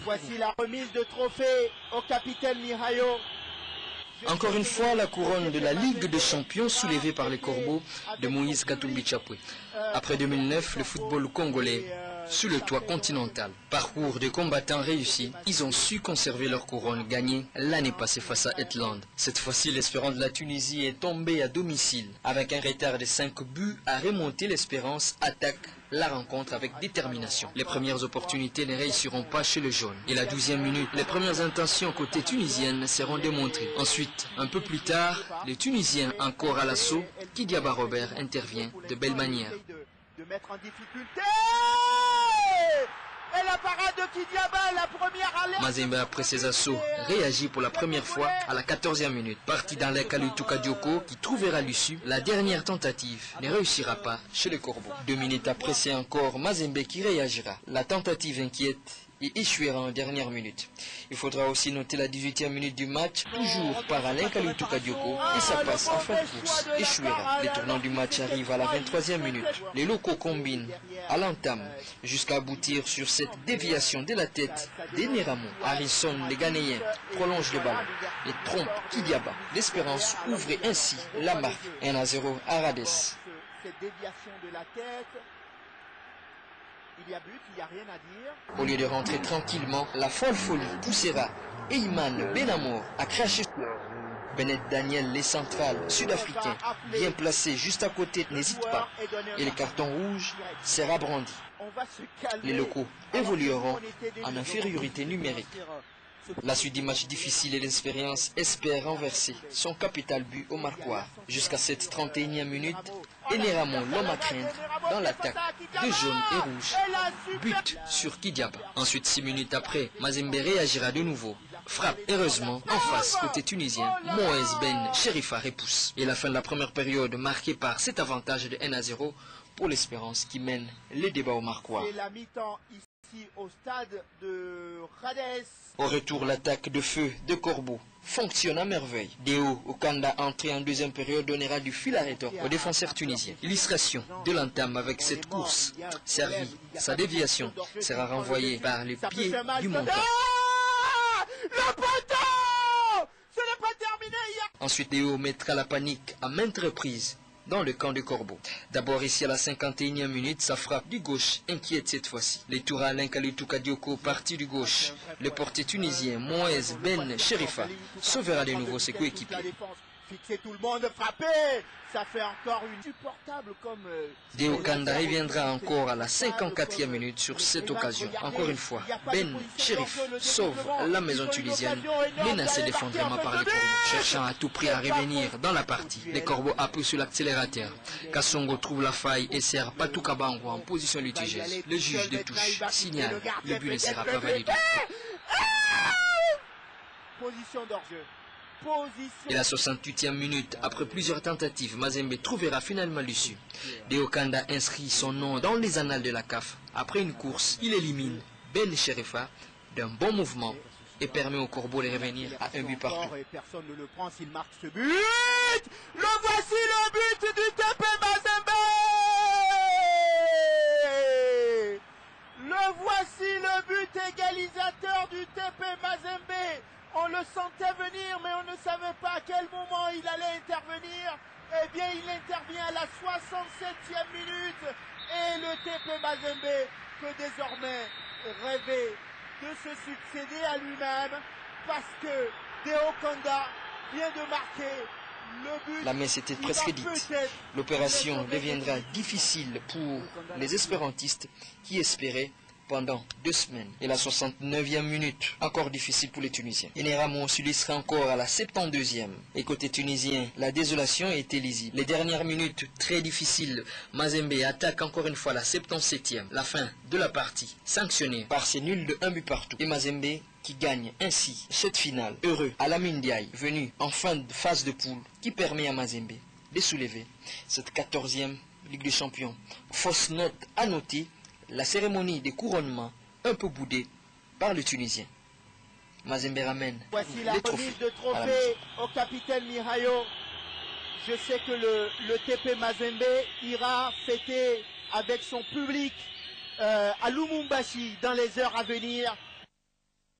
Voici la remise de trophée au capitaine Mihayo. Encore une fois, la couronne de la Ligue des Champions soulevée par les Corbeaux de Moïse Katumbi Chapwe. Après 2009, le football congolais sur le toit continental. Parcours de combattants réussi, ils ont su conserver leur couronne gagnée l'année passée face à Etland. Cette fois-ci, l'Espérance de la Tunisie est tombée à domicile. Avec un retard de 5 buts à remonter, l'Espérance attaque la rencontre avec détermination. Les premières opportunités ne réussiront pas chez le jaune. Et la 12e minute, les premières intentions côté tunisienne seront démontrées. Ensuite, un peu plus tard, les Tunisiens encore à l'assaut, Kidiaba Robert intervient de belle manière. De mettre en difficulté. Et la parade de Kidiaba, la première alerte. Mazembe, après ses assauts, réagit pour la première fois à la 14e minute. Parti dans les Kalutuka Dioko qui trouvera l'issue, la dernière tentative ne réussira pas chez les Corbeaux. 2 minutes après, c'est encore Mazembe qui réagira. La tentative inquiète et échouera en dernière minute. Il faudra aussi noter la 18e minute du match, toujours par Alain Kalutuka Dioko, et ça passe en fin de course, échouera. Les tournants du match arrivent à la 23e minute. Les locaux combinent à l'entame jusqu'à aboutir sur cette déviation de la tête d'Eneramo. Harrison, les Ghanéens, prolonge le ballon et trompe Kidiaba. L'Espérance ouvre ainsi la marque 1-0 à Rades. Cette déviation de la tête. Il y a but, il n'y a rien à dire. Au lieu de rentrer tranquillement, la folle folie poussera Eyman Benamour à cracher. Bennett Daniel, les centrales sud-africains, bien placés juste à côté, n'hésite pas. Et le carton rouge sera brandi. Les locaux évolueront en infériorité numérique. La suite du match difficile et l'expérience espère renverser son capital but au marquoir. Jusqu'à cette 31e minute, Eneramo, l'homme à craindre, dans l'attaque de jaune et rouge, but sur Kidiaba. Ensuite, 6 minutes après, Mazembe réagira de nouveau. Frappe heureusement en face côté tunisien, Moïse Ben Chérifa repousse. Et la fin de la première période marquée par cet avantage de 1-0 pour l'Espérance qui mène les débats au marquoir. C'est la mi-temps ici au stade de Rades. Au retour, l'attaque de feu de Corbeau fonctionne à merveille. Deo Okanda, entré en deuxième période, donnera du fil à retordre aux défenseurs tunisiens. Illustration de l'entame avec cette course servie. Sa déviation sera renvoyée par les pieds du montant. Le poteau! Ce n'est pas terminé. Ensuite, Deo mettra la panique à maintes reprises dans le camp de Corbeau. D'abord ici à la 51e minute, sa frappe du gauche inquiète cette fois-ci. Les tours à Alain Kalutuka Dioko parti du gauche. Le portier tunisien Moïse Ben Chérifa sauvera de nouveau ses coéquipiers. Fixer tout le monde, frapper, ça fait encore une supportable comme... Deo Kanda reviendra encore à la 54e minute sur cette occasion. Encore une fois, Ben Chérif sauve la maison tunisienne, menacée d'effondrement par les Corbeaux. Cherchant à tout prix à revenir dans la partie, les Corbeaux appuient sur l'accélérateur. Kassongo trouve la faille et sert Patou Kabango en position litigieuse. Le juge de touche signale, le but ne sera pas validé. Position d'hors-jeu. Et la 68e minute, après plusieurs tentatives, Mazembe trouvera finalement l'issue. Deo Kanda inscrit son nom dans les annales de la CAF. Après une course, il élimine Ben Chérifa d'un bon mouvement et permet au Corbeau de revenir à un but partout. Et personne ne le prend s'il marque ce but. Le voici le but du TP Mazembe. Le voici le but égalisateur du TP Mazembe. On le sentait venir, mais on ne savait pas à quel moment il allait intervenir. Eh bien, il intervient à la 67e minute. Et le TP Mazembe peut désormais rêver de se succéder à lui-même parce que Deo Kanda vient de marquer le but. La messe était presque dite. L'opération deviendra difficile pour les espérantistes qui espéraient pendant 2 semaines. Et la 69e minute, encore difficile pour les Tunisiens. Eneramo sera encore à la 72e. Et côté tunisien, la désolation était lisible. Les dernières minutes, très difficiles. Mazembe attaque encore une fois la 77e. La fin de la partie, sanctionnée par ces nuls de 1 but partout. Et Mazembe qui gagne ainsi cette finale. Heureux à la Ndiaye, venu en fin de phase de poule, qui permet à Mazembe de soulever cette 14e Ligue des Champions. Fausse note à noter, la cérémonie de couronnement un peu boudée par le Tunisien. Mazembe ramène voici la les trophées remise de trophée au capitaine Mihayo. Je sais que le TP Mazembe ira fêter avec son public à Lumumbashi dans les heures à venir